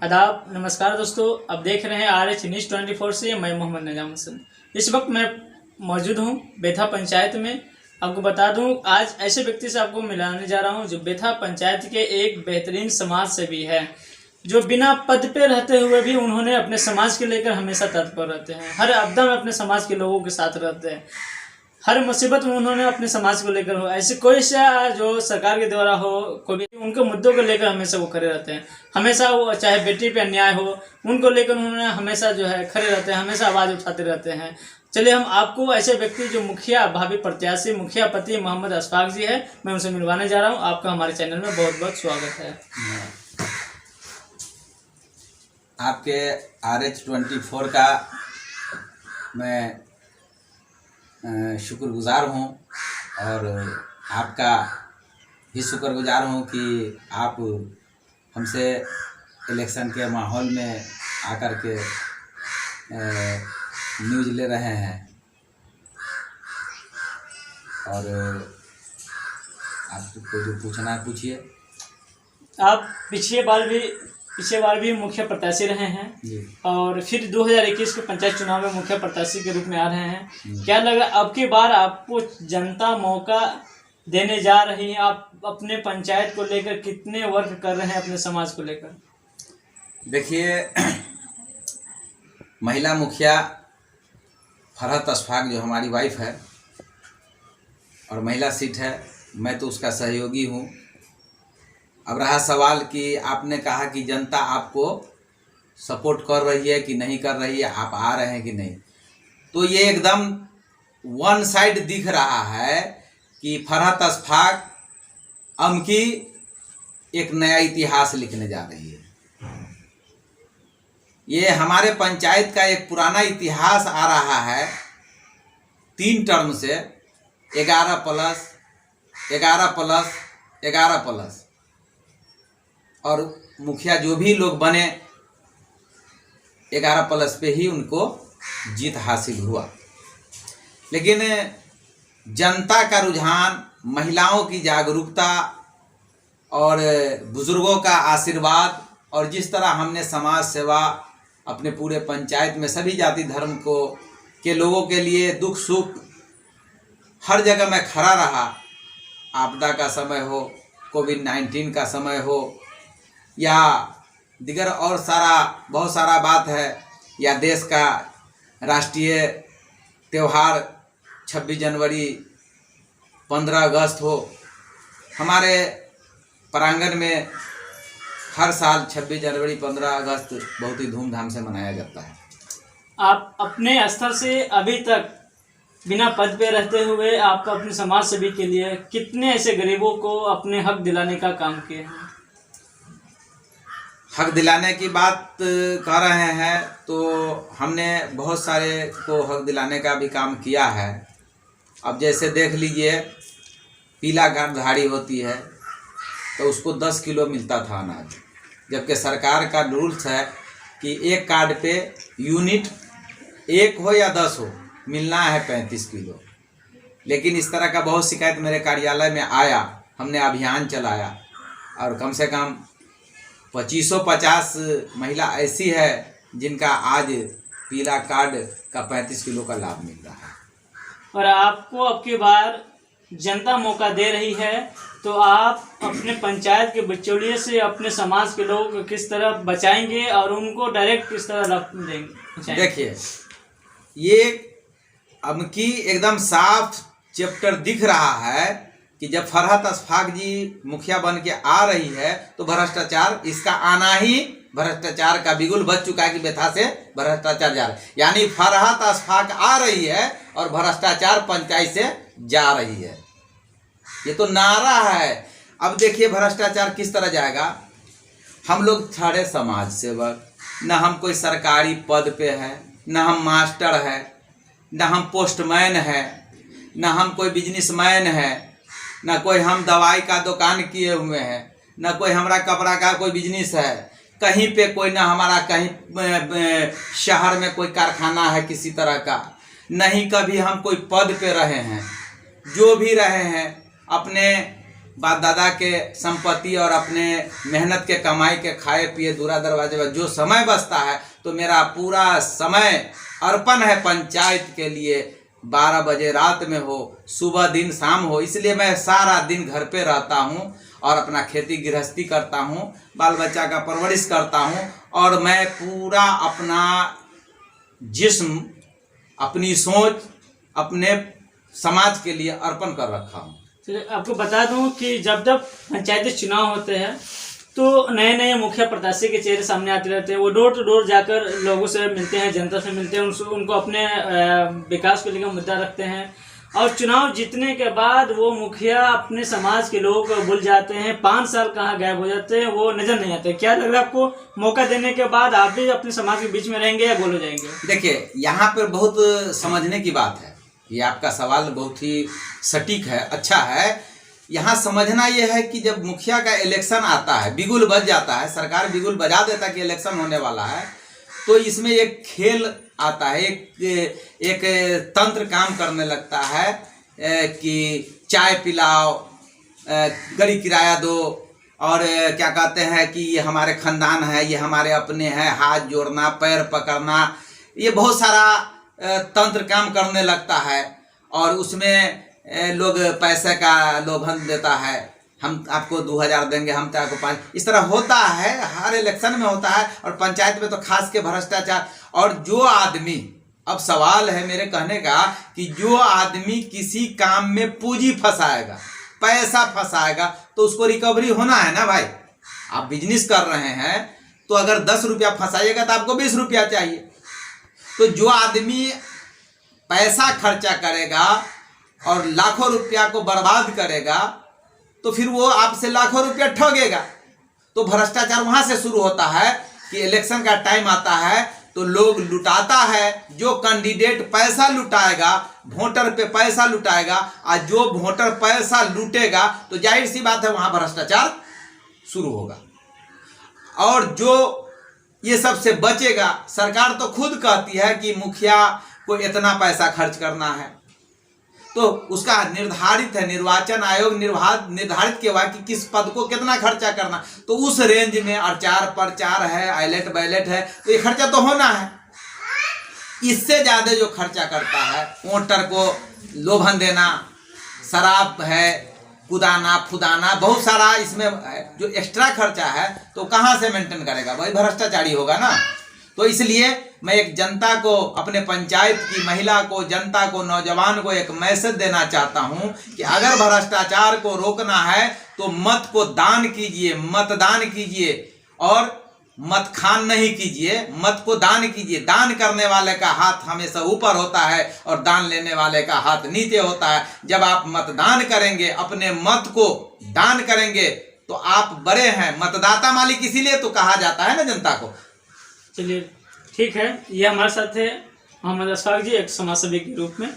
आदाब, नमस्कार दोस्तों। अब देख रहे हैं RH न्यूज़ 24 से मैं मोहम्मद निजाम हसन। इस वक्त मैं मौजूद हूं बेथा पंचायत में। आपको बता दूं, आज ऐसे व्यक्ति से आपको मिलाने जा रहा हूं जो बेथा पंचायत के एक बेहतरीन समाज सेवी है, जो बिना पद पे रहते हुए भी उन्होंने अपने समाज के लेकर हमेशा तत्पर रहते हैं। हर आपदा में अपने समाज के लोगों के साथ रहते हैं। हर मुसीबत में उन्होंने अपने समाज को लेकर हो, ऐसे कोई सा जो सरकार के द्वारा हो, कोई भी उनके मुद्दों को लेकर हमेशा वो खड़े रहते हैं। हमेशा वो चाहे बेटी पे अन्याय हो, उनको लेकर उन्होंने हमेशा जो है खड़े रहते हैं, हमेशा आवाज़ उठाते रहते हैं। चलिए हम आपको ऐसे व्यक्ति जो मुखिया भावी प्रत्याशी मुखिया पति मोहम्मद अशफाक जी है, मैं उनसे मिलवाने जा रहा हूँ। आपका हमारे चैनल में बहुत बहुत स्वागत है। आपके RH 24 का मैं शुक्रगुजार हूँ और आपका भी शुक्रगुजार हूँ कि आप हमसे इलेक्शन के माहौल में आकर के न्यूज़ ले रहे हैं। और आपको जो पूछना है पूछिए। आप पिछले बार भी मुखिया प्रत्याशी रहे हैं और फिर 2021 के पंचायत चुनाव में मुखिया प्रत्याशी के रूप में आ रहे हैं। क्या लगा अब की बार आपको जनता मौका देने जा रही है? आप अपने पंचायत को लेकर कितने वर्क कर रहे हैं अपने समाज को लेकर? देखिए, महिला मुखिया फरहत अशफाक जो हमारी वाइफ है और महिला सीट है, मैं तो उसका सहयोगी हूँ। अब रहा सवाल कि आपने कहा कि जनता आपको सपोर्ट कर रही है कि नहीं कर रही है, आप आ रहे हैं कि नहीं, तो ये एकदम वन साइड दिख रहा है कि फरहत अशफाक अमकी एक नया इतिहास लिखने जा रही है। ये हमारे पंचायत का एक पुराना इतिहास आ रहा है 3 टर्म से 11+11+11+, और मुखिया जो भी लोग बने 11+ पे ही उनको जीत हासिल हुआ। लेकिन जनता का रुझान, महिलाओं की जागरूकता और बुजुर्गों का आशीर्वाद, और जिस तरह हमने समाज सेवा अपने पूरे पंचायत में सभी जाति धर्म के लोगों के लिए दुख सुख हर जगह में खड़ा रहा। आपदा का समय हो, कोविड-19 का समय हो, या दिगर और बहुत सारा बात है, या देश का राष्ट्रीय त्यौहार 26 जनवरी 15 अगस्त हो, हमारे प्रांगण में हर साल 26 जनवरी 15 अगस्त बहुत ही धूमधाम से मनाया जाता है। आप अपने स्तर से अभी तक बिना पद पे रहते हुए आप अपने समाज सेवी के लिए कितने ऐसे गरीबों को अपने हक दिलाने का काम किए हैं? हक दिलाने की बात कह रहे हैं तो हमने बहुत सारे को हक दिलाने का भी काम किया है। अब जैसे देख लीजिए, पीला कार्ड धारी होती है तो उसको 10 किलो मिलता था अनाज, जबकि सरकार का रूल्स है कि एक कार्ड पे यूनिट 1 हो या 10 हो, मिलना है 35 किलो। लेकिन इस तरह का बहुत शिकायत मेरे कार्यालय में आया, हमने अभियान चलाया और कम से कम 2550 महिला ऐसी है जिनका आज पीला कार्ड का 35 किलो का लाभ मिल रहा है। और आपको अब की बार जनता मौका दे रही है, तो आप अपने पंचायत के बिचौलिए से अपने समाज के लोगों को किस तरह बचाएंगे और उनको डायरेक्ट किस तरह रख देंगे? देखिए, ये अब की एकदम साफ चैप्टर दिख रहा है कि जब फरहत अशफाक जी मुखिया बन के आ रही है तो भ्रष्टाचार, इसका आना ही भ्रष्टाचार का बिगुल बज चुका है कि बेथा से भ्रष्टाचार जा रहा है। यानी फरहत अशफाक आ रही है और भ्रष्टाचार पंचायत से जा रही है, ये तो नारा है। अब देखिए भ्रष्टाचार किस तरह जाएगा। हम लोग सारे समाज सेवक, न हम कोई सरकारी पद पे है, न हम मास्टर है, न हम पोस्टमैन है, न हम कोई बिजनेसमैन है, न कोई हम दवाई का दुकान किए हुए हैं, न कोई हमारा कपड़ा का कोई बिजनेस है, कहीं पे कोई ना हमारा कहीं शहर में कोई कारखाना है किसी तरह का, नहीं कभी हम कोई पद पे रहे हैं। जो भी रहे हैं अपने बाप दादा के संपत्ति और अपने मेहनत के कमाई के खाए पिए दूरा दरवाजे पर जो समय बचता है, तो मेरा पूरा समय अर्पण है पंचायत के लिए। 12 बजे रात में हो, सुबह दिन शाम हो, इसलिए मैं सारा दिन घर पे रहता हूँ और अपना खेती गृहस्थी करता हूँ, बाल बच्चा का परवरिश करता हूँ, और मैं पूरा अपना जिस्म, अपनी सोच अपने समाज के लिए अर्पण कर रखा हूँ। चलिए, आपको बता दूं कि जब जब पंचायती चुनाव होते हैं तो नए नए मुखिया प्रत्याशी के चेहरे सामने आते रहते हैं। वो डोर टू डोर जाकर लोगों से मिलते हैं, जनता से मिलते हैं, उनको अपने विकास को लेकर मुद्दा रखते हैं। और चुनाव जीतने के बाद वो मुखिया अपने समाज के लोगों को भूल जाते हैं, 5 साल कहाँ गायब हो जाते हैं, वो नजर नहीं आते। क्या लग रहा है आपको, मौका देने के बाद आप भी अपने समाज के बीच में रहेंगे या गोल हो जाएंगे? देखिए, यहाँ पर बहुत समझने की बात है। ये आपका सवाल बहुत ही सटीक है, अच्छा है। यहाँ समझना यह है कि जब मुखिया का इलेक्शन आता है, बिगुल बज जाता है, सरकार बिगुल बजा देता है कि इलेक्शन होने वाला है, तो इसमें एक खेल आता है, एक तंत्र काम करने लगता है कि चाय पिलाओ, गाड़ी किराया दो, और क्या कहते हैं कि ये हमारे खानदान है, ये हमारे अपने हैं, हाथ जोड़ना, पैर पकड़ना, ये बहुत सारा तंत्र काम करने लगता है। और उसमें लोग पैसे का लोभन देता है, हम आपको 2000 देंगे, हम तो आपको 5, इस तरह होता है, हर इलेक्शन में होता है, और पंचायत में तो खास के भ्रष्टाचार। और जो आदमी, अब सवाल है मेरे कहने का कि जो आदमी किसी काम में पूंजी फंसाएगा, पैसा फंसाएगा, तो उसको रिकवरी होना है ना भाई। आप बिजनेस कर रहे हैं तो अगर 10 रुपया फंसाइएगा तो आपको 20 रुपया चाहिए। तो जो आदमी पैसा खर्चा करेगा और लाखों रुपया को बर्बाद करेगा, तो फिर वो आपसे लाखों रुपया ठगेगा। तो भ्रष्टाचार वहां से शुरू होता है कि इलेक्शन का टाइम आता है तो लोग लुटाता है। जो कैंडिडेट पैसा लुटाएगा, वोटर पे पैसा लुटाएगा, और जो वोटर पैसा लूटेगा, तो जाहिर सी बात है वहां भ्रष्टाचार शुरू होगा। और जो ये सब से बचेगा, सरकार तो खुद कहती है कि मुखिया को इतना पैसा खर्च करना है, तो उसका निर्धारित है, निर्वाचन आयोग निर्धारित किया हुआ कि किस पद को कितना खर्चा करना। तो उस रेंज में अचार प्रचार है, आइलेट बैलेट है, तो ये खर्चा तो होना है। इससे ज्यादा जो खर्चा करता है, वोटर को लोभन देना, शराब है, कुदाना फुदाना, बहुत सारा इसमें जो एक्स्ट्रा खर्चा है, तो कहाँ से मेंटेन करेगा भाई, भ्रष्टाचारी होगा ना। तो इसलिए मैं एक जनता को, अपने पंचायत की महिला को, जनता को, नौजवान को एक मैसेज देना चाहता हूं कि अगर भ्रष्टाचार को रोकना है तो मत को दान कीजिए, मतदान कीजिए, और मत खान नहीं कीजिए, मत को दान कीजिए। दान करने वाले का हाथ हमेशा ऊपर होता है और दान लेने वाले का हाथ नीचे होता है। जब आप मतदान करेंगे, अपने मत को दान करेंगे, तो आप बड़े हैं, मतदाता मालिक इसीलिए तो कहा जाता है ना जनता को। चलिए ठीक है, ये हमारे साथ है मोहम्मद अशफाक जी, एक समाजसेवी के रूप में।